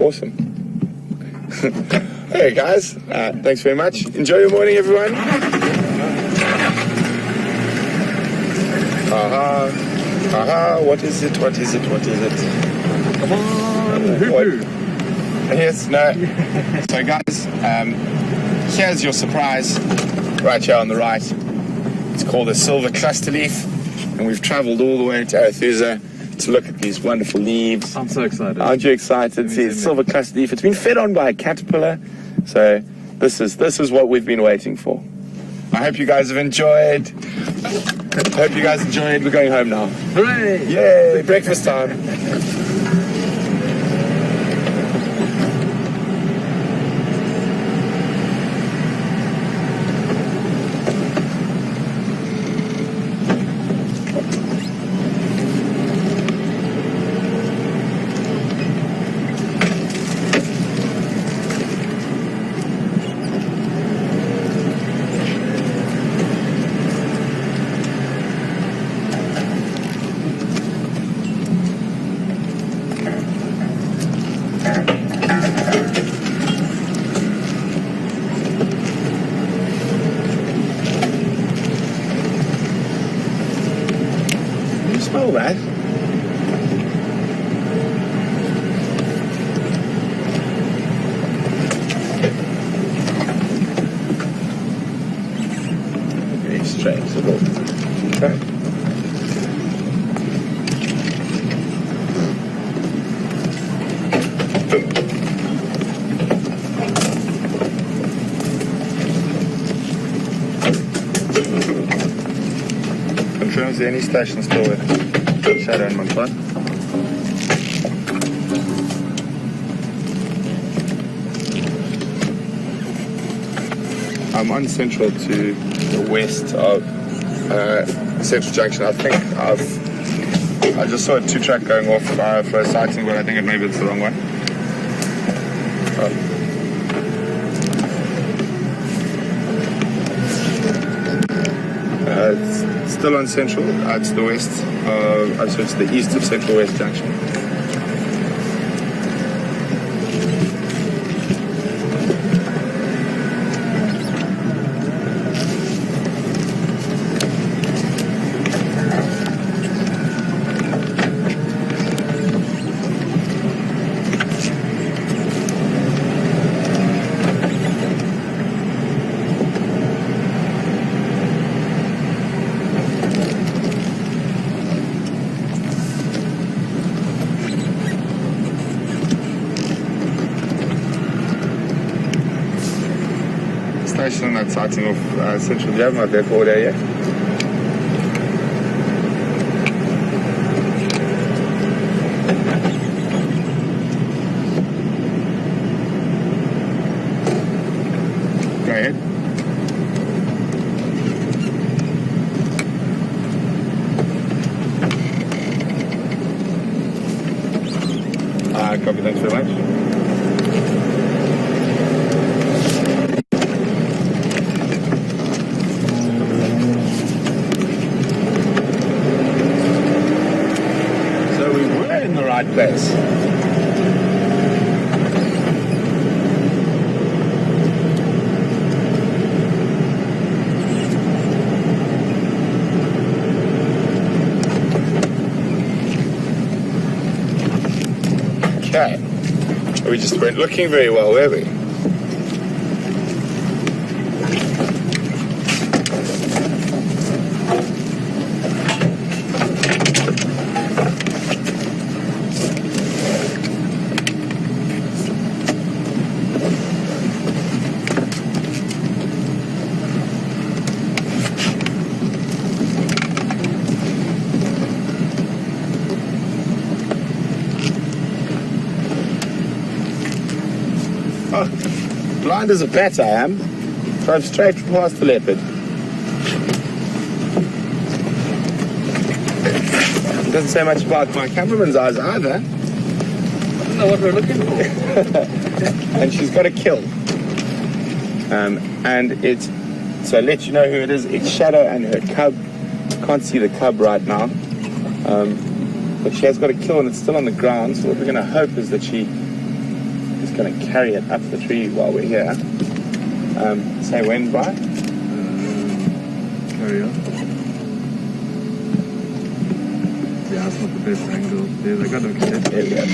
Awesome. Hey guys, thanks very much. Enjoy your morning, everyone. What is it? Come on, hoo-hoo. Yes, no. So guys, here's your surprise right here on the right. It's called a silver cluster leaf, and we've traveled all the way to Arathusa to look at these wonderful leaves. I'm so excited. Aren't you excited? See, it's silver cluster leaf. It's been fed on by a caterpillar, so this is what we've been waiting for. I hope you guys have enjoyed. We're going home now. Hooray! Yay! Breakfast time. Smell that? Very strange. Okay. Confirms any station still with Shadow and Montfort. I'm on Central to the west of Central Junction. I think I just saw a 2-track going off for a sighting, but I think maybe it's the wrong one. It's still on Central, to the west, so it's the east of Central West Junction. Station on that sighting of Central Jam, not there for all day yet. Go ahead. Copy, thanks very much. In the right place. Okay. We just weren't looking very well, were we? Oh, blind as a bat I am. Drove straight past the Leopard. It doesn't say much about my cameraman's eyes either. I don't know what we're looking for. And she's got a kill. And it's, so I'll let you know who it is. It's Shadow and her cub. Can't see the cub right now. But she has got a kill and it's still on the ground. So what we're going to hope is that she Just going to carry it up the tree while we're here. Say when, Brian? Carry on. Yeah, it's not the best angle. There, I got okay. There we go.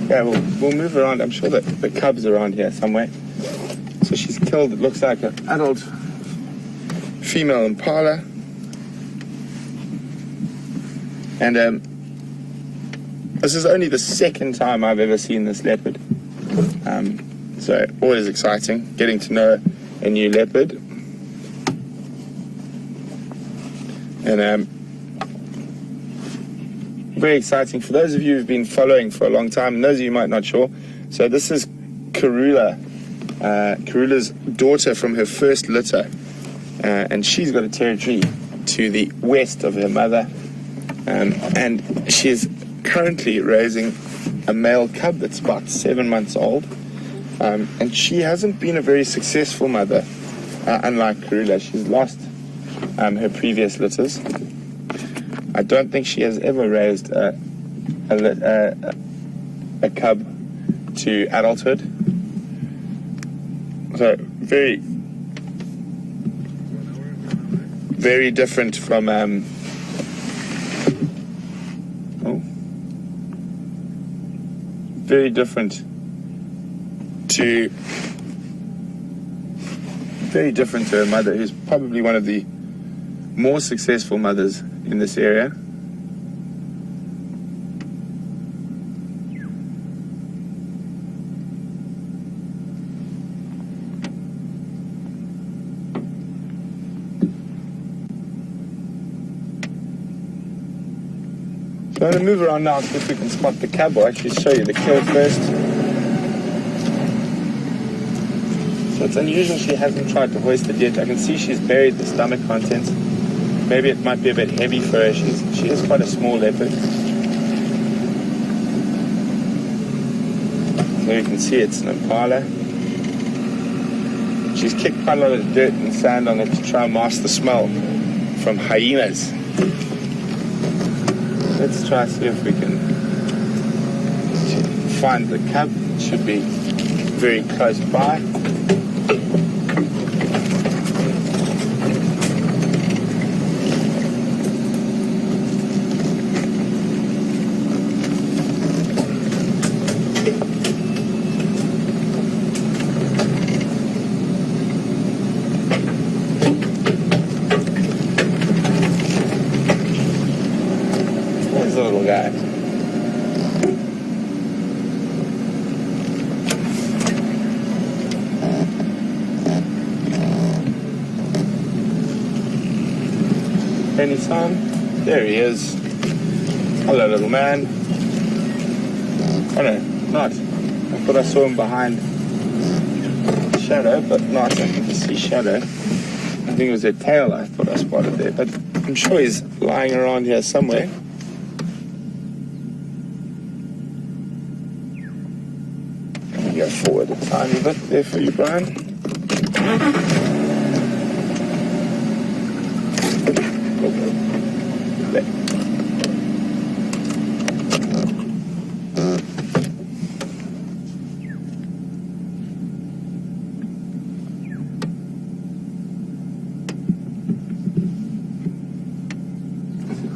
Yeah, we'll move around. I'm sure that the cub's around here somewhere. So she's killed, it looks like an adult female impala. And this is only the second time I've ever seen this leopard. So always exciting, getting to know a new leopard. And very exciting for those of you who've been following for a long time, and those of you who might not sure. So this is Karula, Karula's daughter from her first litter, and she's got a territory to the west of her mother, and she's currently raising a male cub that's about 7 months old, and she hasn't been a very successful mother, unlike Karula. She's lost her previous litters. I don't think she has ever raised a cub to adulthood. So very, very different from very different to her mother, who's probably one of the more successful mothers in this area. So I'm going to move around now, see if we can spot the cub. I'll actually show you the kill first. So it's unusual she hasn't tried to hoist it yet. I can see she's buried the stomach contents. Maybe it might be a bit heavy for her. She is quite a small leopard. There you can see it's an impala. She's kicked quite a lot of dirt and sand on it to try and mask the smell from hyenas. Let's try to see if we can find the cub. It should be very close by. There's the little guy. Any sign? There he is. Hello, little man. Oh no, not. I thought I saw him behind shadow, but not. I can see shadow. I think it was their tail I thought I spotted there, but I'm sure he's lying around here somewhere. Let me go forward a tiny bit there for you, Brian.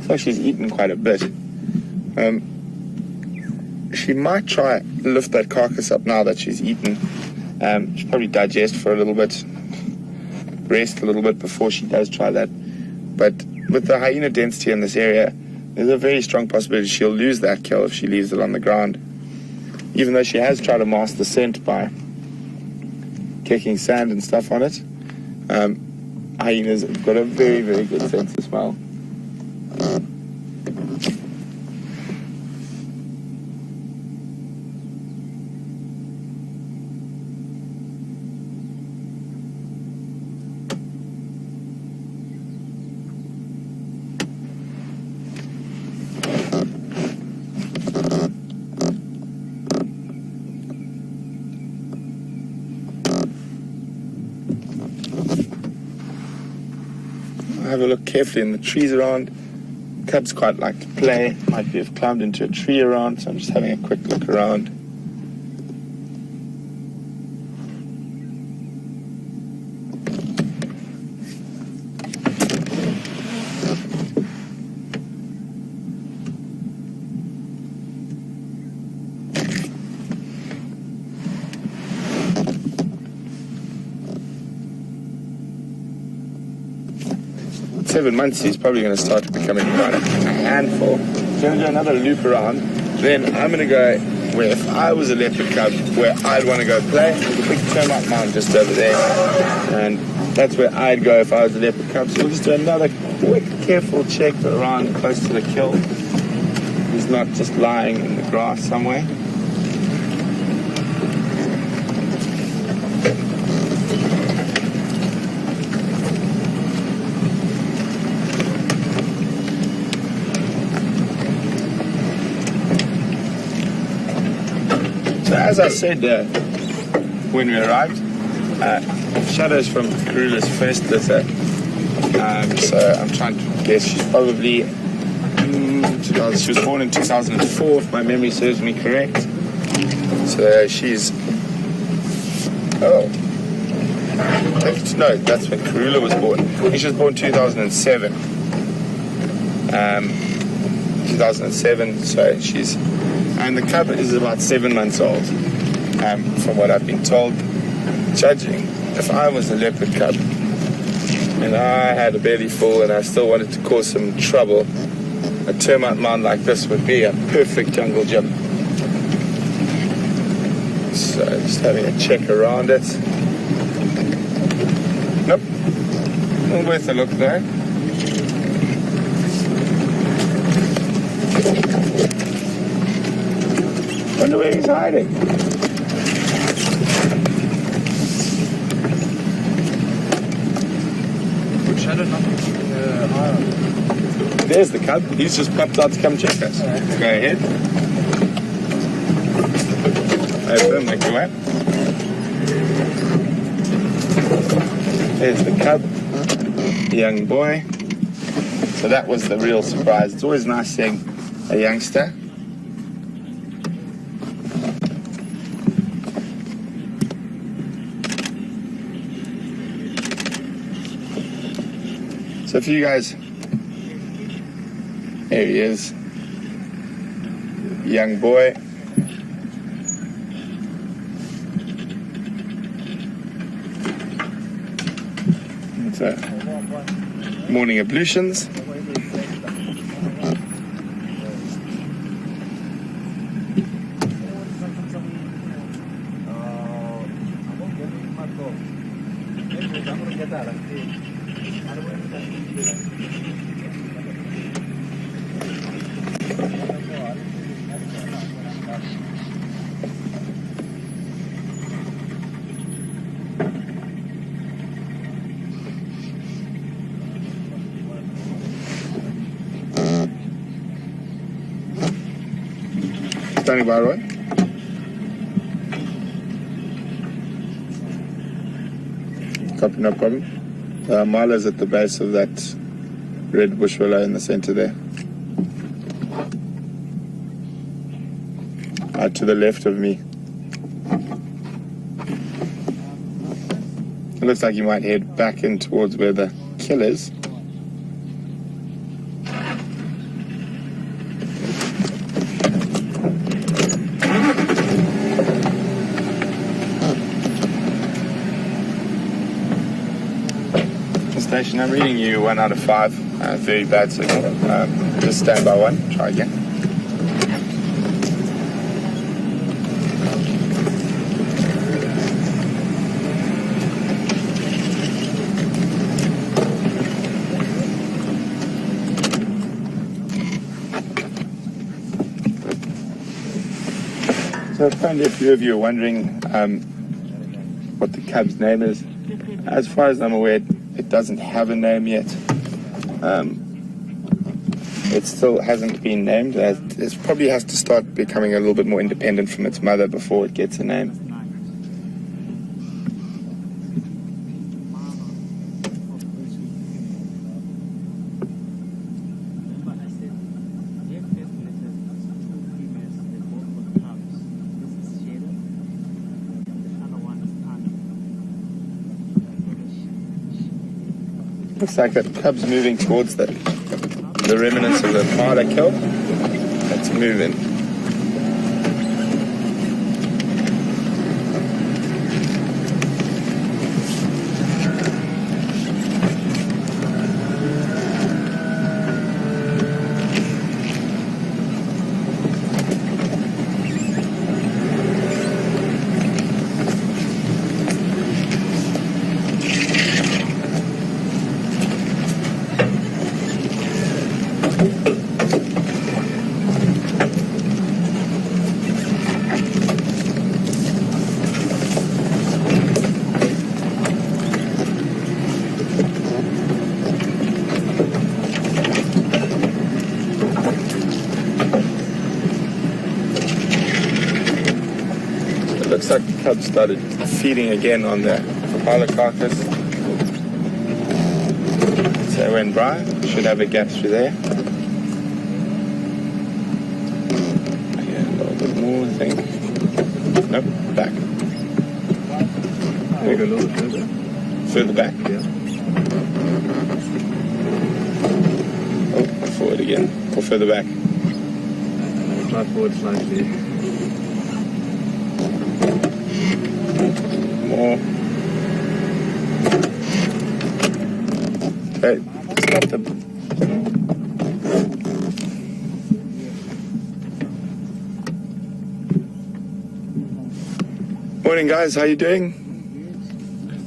So she's eaten quite a bit. She might try lift that carcass up now that she's eaten. She'll probably digest for a little bit, rest a little bit before she does try that. But with the hyena density in this area, there's a very strong possibility she'll lose that kill if she leaves it on the ground. Even though she has tried to mask the scent by kicking sand and stuff on it, hyenas have got a very, very good sense of smell. Have a look carefully in the trees around. Cubs quite like to play. Might be have climbed into a tree around, so I'm just having a quick look around. 7 months, he's probably going to start becoming quite a handful. So I'm going to do another loop around. Then I'm going to go where if I was a leopard cub, where I'd want to go play. There's a big termite mound just over there. And that's where I'd go if I was a leopard cub. So we'll just do another quick, careful check around close to the kill. He's not just lying in the grass somewhere. So as I said when we arrived, Shadow's from Karula's first litter. So I'm trying to guess she's probably, she was born in 2004 if my memory serves me correct. So she's, no, that's when Karula was born. She was born 2007. 2007, so she's, and the cub is about 7 months old, from what I've been told. Judging, if I was a leopard cub and I had a belly full and I still wanted to cause some trouble, a termite mound like this would be a perfect jungle gym. So just having a check around it. Nope, not worth a look though. Wonder where he's hiding. There's the cub. He's just popped out to come check us. Right. Go ahead. Open, make your way. There's the cub, young boy. So that was the real surprise. It's always nice seeing a youngster. So for you guys, there he is, young boy. So, morning ablutions. Standing by, right? Copy, no problem. Marla's at the base of that red bush willow in the center there. Out to the left of me. It looks like you might head back in towards where the kill is. Station, I'm reading you 1 out of 5. Very bad signal. Just stand by 1. Try again. So apparently a few of you are wondering what the cub's name is. As far as I'm aware, it doesn't have a name yet. It still hasn't been named. It probably has to start becoming a little bit more independent from its mother before it gets a name. Looks like that cub's moving towards the remnants of the harder kill. It's moving. Looks like the cub started feeding again on the pilot carcass. So when Brian should have a gap through there. Yeah, a little bit more, I think. Nope, back. There you go, a little bit further. Further back? Yeah. Oh, forward again. Or further back. Try forward slightly. More. Okay, stop the... Morning guys, how you doing?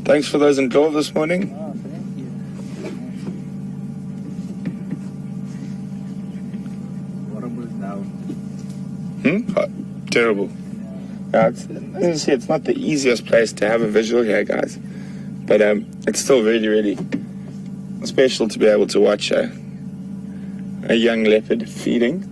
Thanks for those in Glove this morning. Horrible now. Oh, terrible. As you see, it's not the easiest place to have a visual here, guys. But it's still really, really special to be able to watch a young leopard feeding.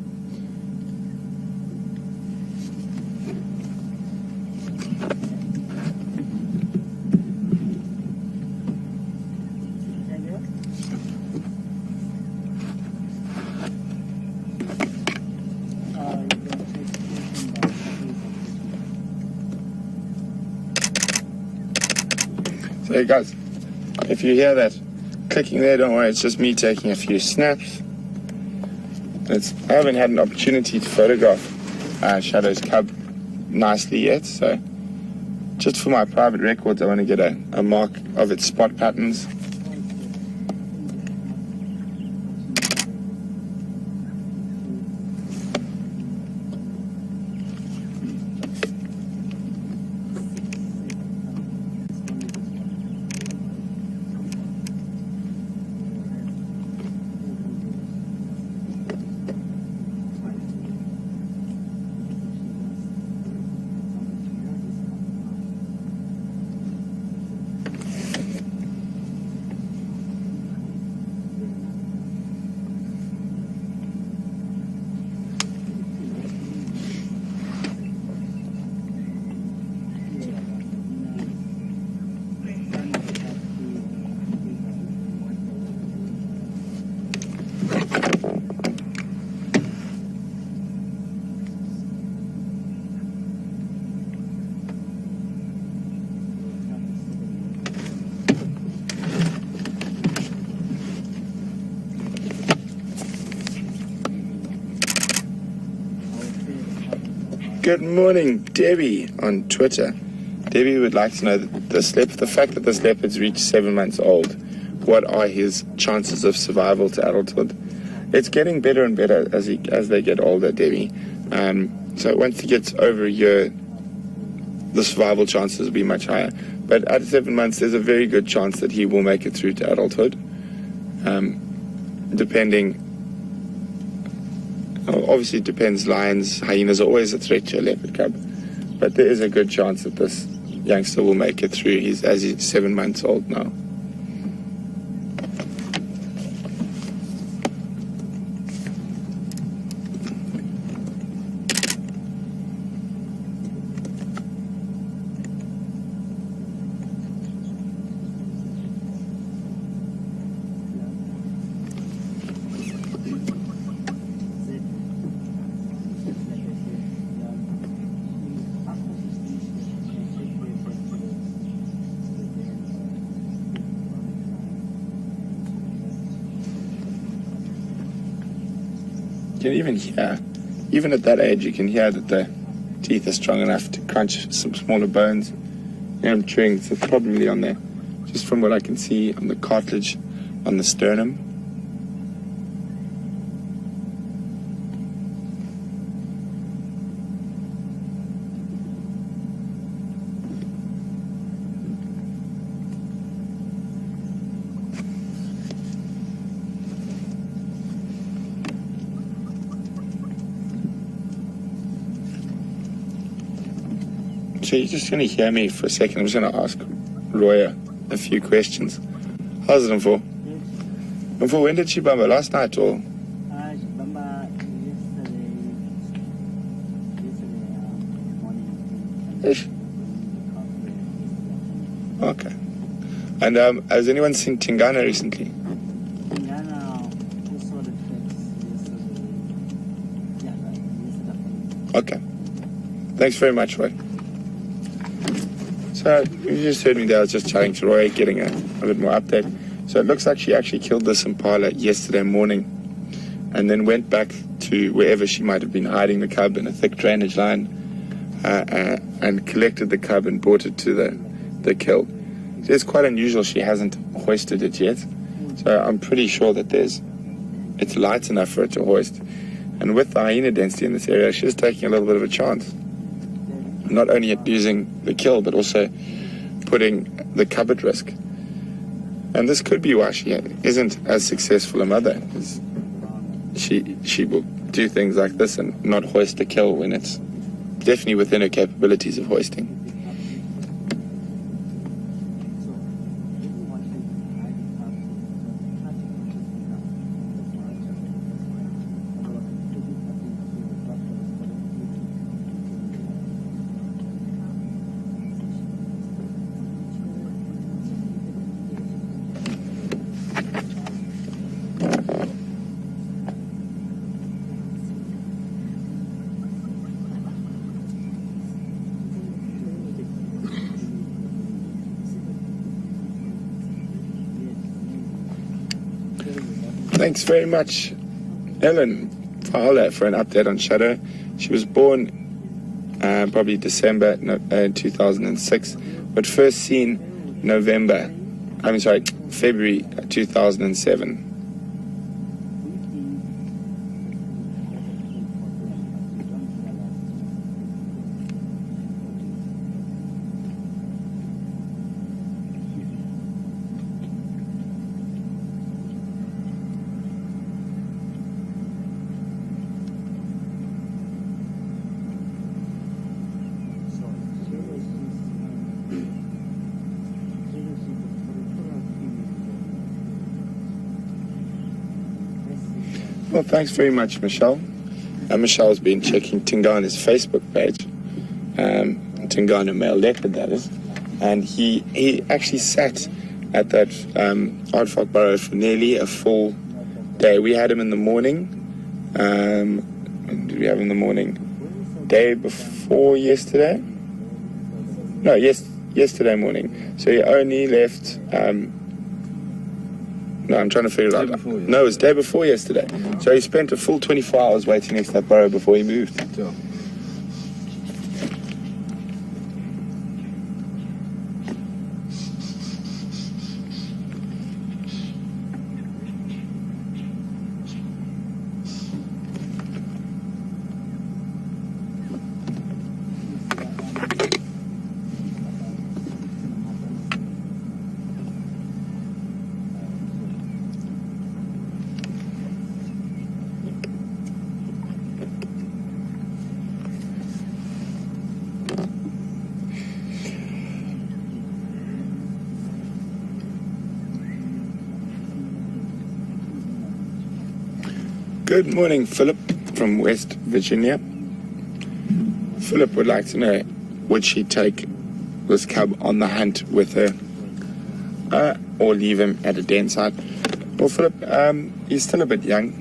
So guys, if you hear that clicking there, don't worry, it's just me taking a few snaps. I haven't had an opportunity to photograph Shadow's cub nicely yet, so just for my private records I want to get a mark of its spot patterns. Good morning, Debbie on Twitter. Debbie would like to know that the fact that this leopard's reached 7 months old, what are his chances of survival to adulthood? It's getting better and better as they get older, Debbie. So once he gets over a year, the survival chances will be much higher. But at 7 months, there's a very good chance that he will make it through to adulthood. Obviously it depends. Lions, hyenas are always a threat to a leopard cub, but there is a good chance that this youngster will make it through. He's 7 months old now. You can even hear, even at that age, you can hear that the teeth are strong enough to crunch some smaller bones. Yeah, I'm chewing, so it's probably on there, just from what I can see on the cartilage on the sternum. So you're just going to hear me for a second. I'm just going to ask Roya a few questions. How's it, Mfo? Mfo, when did she bumper? Last night or? She bumper yesterday morning. Okay. And has anyone seen Tingana recently? Tingana, we saw the tracks yesterday. Yeah, yesterday. Okay. Thanks very much, Roy. So you just heard me there. I was just chatting to Roy, getting a bit more update. So it looks like she actually killed this impala yesterday morning and then went back to wherever she might have been hiding the cub in a thick drainage line and collected the cub and brought it to the kill. So it's quite unusual she hasn't hoisted it yet. So I'm pretty sure that it's light enough for it to hoist. And with the hyena density in this area, she's taking a little bit of a chance. Not only at losing the kill, but also putting the cub at risk. And this could be why she isn't as successful a mother. She will do things like this and not hoist a kill when it's definitely within her capabilities of hoisting. Thanks very much, Ellen Fowler, for an update on Shadow. She was born probably December 2006, but first seen February 2007. Well, thanks very much, Michelle. Michelle's been checking Tingana's Facebook page, Tingana Male Leopard, that is, and he actually sat at that aardvark burrow for nearly a full day. We had him in the morning. When did we have him in the morning? Day before yesterday? No, yesterday morning. So he only left. No, I'm trying to figure it out. No, it was day before yesterday. So he spent a full 24 hours waiting next to that burrow before he moved. Sure. Good morning, Philip from West Virginia. Philip would like to know, would she take this cub on the hunt with her or leave him at a den site? Well, Philip, he's still a bit young.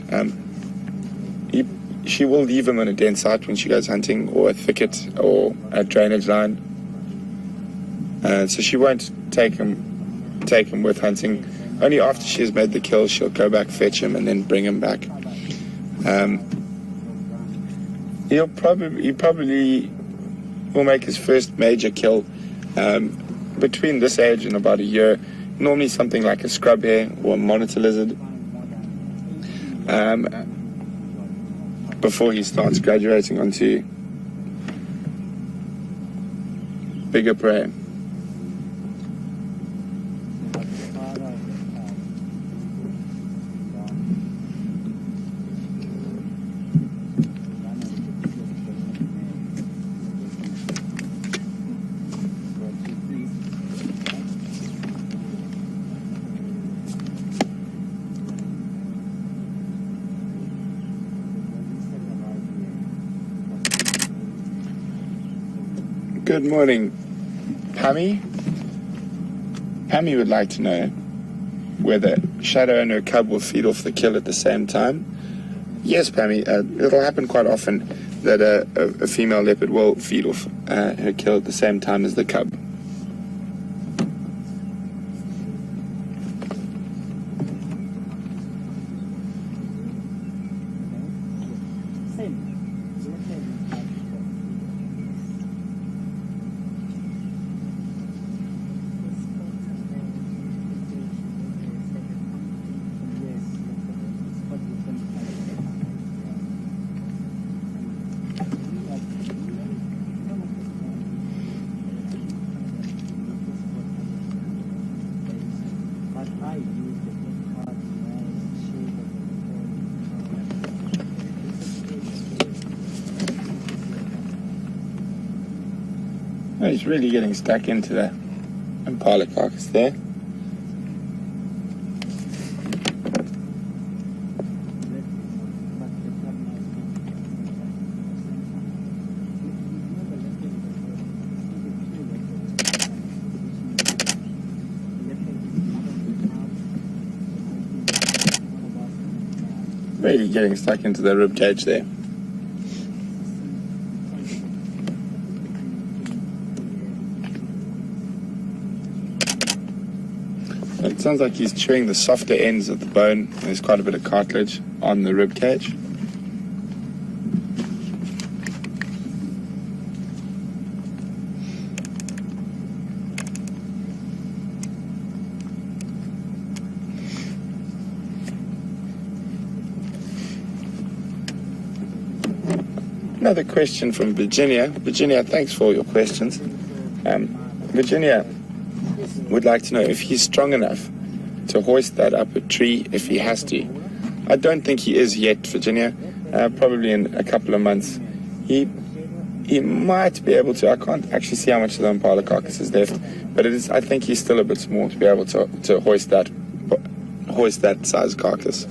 She will leave him on a den site when she goes hunting, or a thicket, or a drainage line. So she won't take him with hunting. Only after she has made the kill, she'll go back, fetch him, and then bring him back. He probably will make his first major kill between this age and about a year. Normally something like a scrub hare or a monitor lizard, before he starts graduating onto bigger prey. Good morning, Pammy. Pammy would like to know whether Shadow and her cub will feed off the kill at the same time. Yes, Pammy, it'll happen quite often that a female leopard will feed off her kill at the same time as the cub. Oh, he's really getting stuck into the impala carcass there. Really getting stuck into the rib cage there. It sounds like he's chewing the softer ends of the bone. There's quite a bit of cartilage on the rib cage. Another question from Virginia. Virginia, thanks for all your questions. Virginia would like to know if he's strong enough to hoist that up a tree if he has to. I don't think he is yet, Virginia. Probably in a couple of months. He might be able to. I can't actually see how much of the impala carcass is left, but I think he's still a bit small to be able to hoist that size carcass.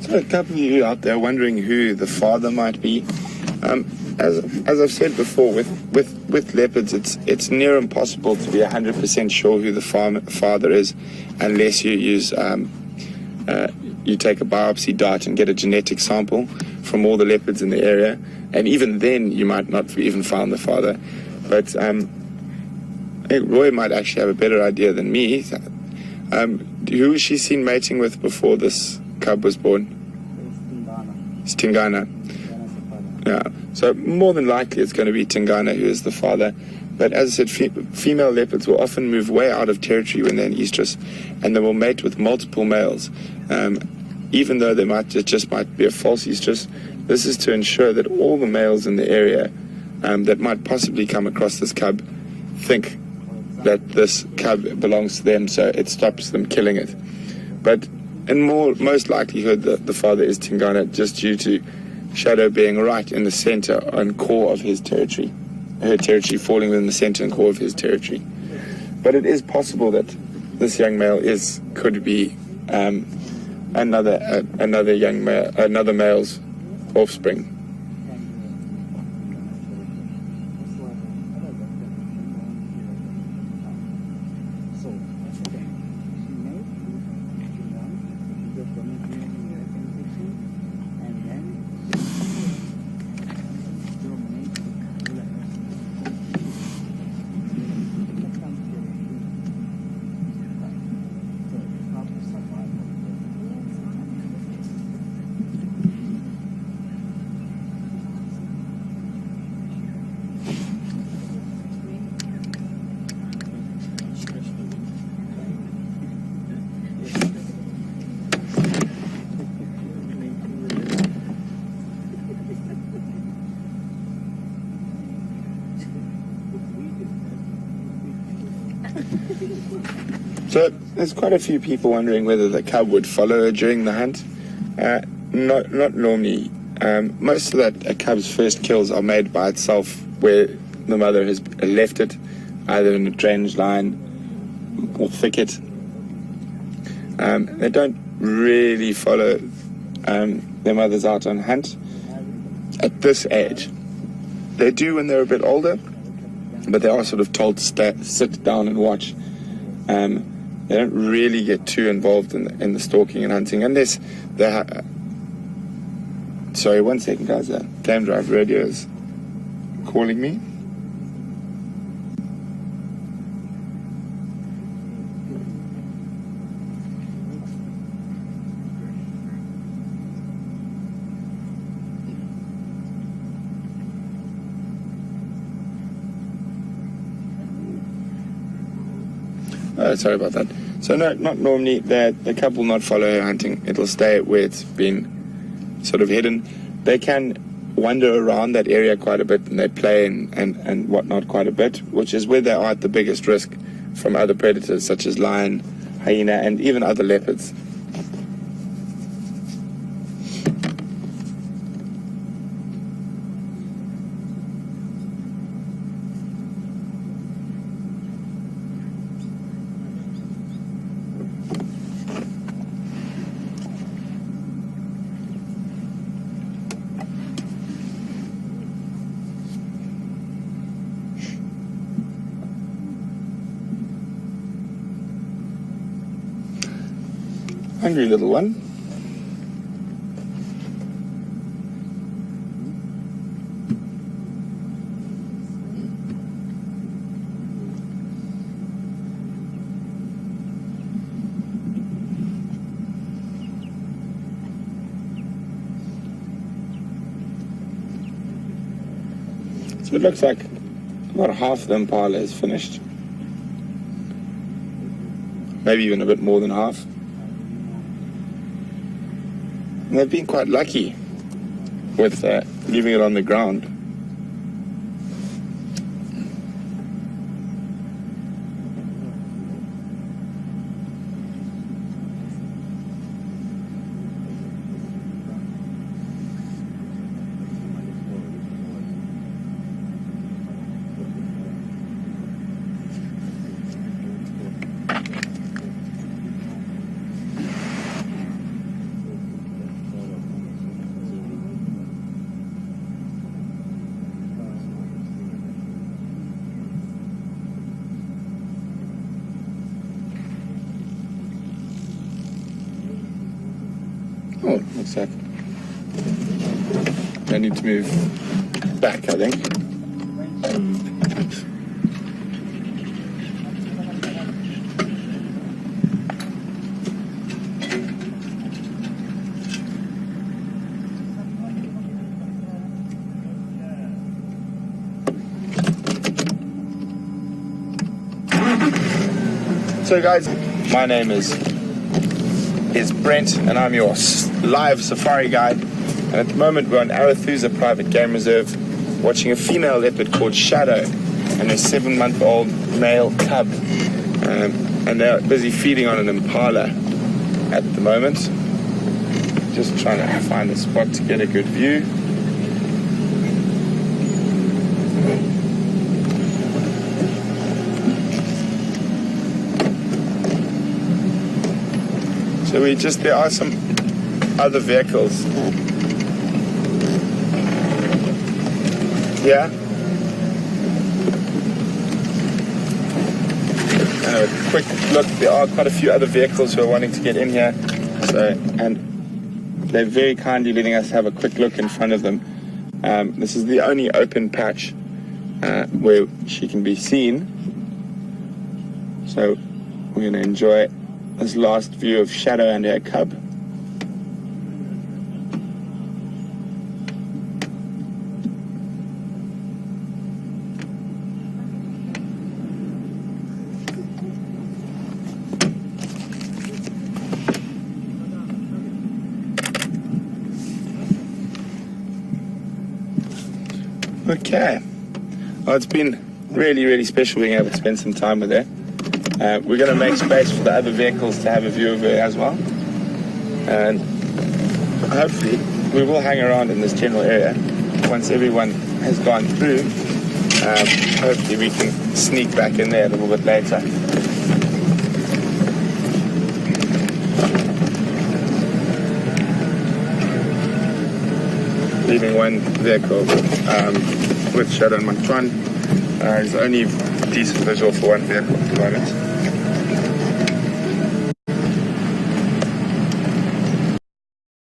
A couple of you out there wondering who the father might be. As I've said before, with leopards, it's near impossible to be 100% sure who the father is, unless you use you take a biopsy dart and get a genetic sample from all the leopards in the area, and even then you might not even find the father. But I think Roy might actually have a better idea than me. Who was she seen mating with before this cub was born? It's Tingana. Yeah, so more than likely it's going to be Tingana who is the father. But as I said, female leopards will often move way out of territory when they're in estrus, and they will mate with multiple males. Even though they just might be a false estrus, this is to ensure that all the males in the area that might possibly come across this cub think that this cub belongs to them, so it stops them killing it. But in most likelihood, the father is Tingana, just due to Shadow being right in the center and core of his territory. Her territory falling within the center and core of his territory. But it is possible that this young male could be another male's offspring. So there's quite a few people wondering whether the cub would follow her during the hunt. Not normally. Most of a cub's first kills are made by itself, where the mother has left it, either in a drainage line or thicket. They don't really follow their mothers out on hunt at this age. They do when they're a bit older, but they are sort of told to sit down and watch. They don't really get too involved in the stalking and hunting unless they sorry, 1 second, guys. Game Drive Radio is calling me. Sorry about that. So no, not normally. The cub will not follow her hunting. It'll stay where it's been sort of hidden. They can wander around that area quite a bit, and they play and whatnot quite a bit, which is where they are at the biggest risk from other predators such as lion, hyena, and even other leopards. Hungry little one. So it looks like about half the impala is finished. Maybe even a bit more than half. And they've been quite lucky with leaving it on the ground. Oh, looks like I need to move back, I think. So guys, my name is Brent, and I'm your live safari guide. And at the moment we're on Arathusa Private Game Reserve watching a female leopard called Shadow and a 7-month-old male cub. And they're busy feeding on an impala at the moment. Just trying to find a spot to get a good view. So there are some other vehicles. Yeah. And a quick look, there are quite a few other vehicles who are wanting to get in here. So, and they're very kindly letting us have a quick look in front of them. This is the only open patch where she can be seen. So we're going to enjoy this last view of Shadow and her cub. Okay. Well, it's been really, really special being able to spend some time with her. We're going to make space for the other vehicles to have a view of it as well. And hopefully we will hang around in this general area. Once everyone has gone through, hopefully we can sneak back in there a little bit later. Leaving one vehicle with Shadow and Mantwan. There's only decent visual for one vehicle at the moment.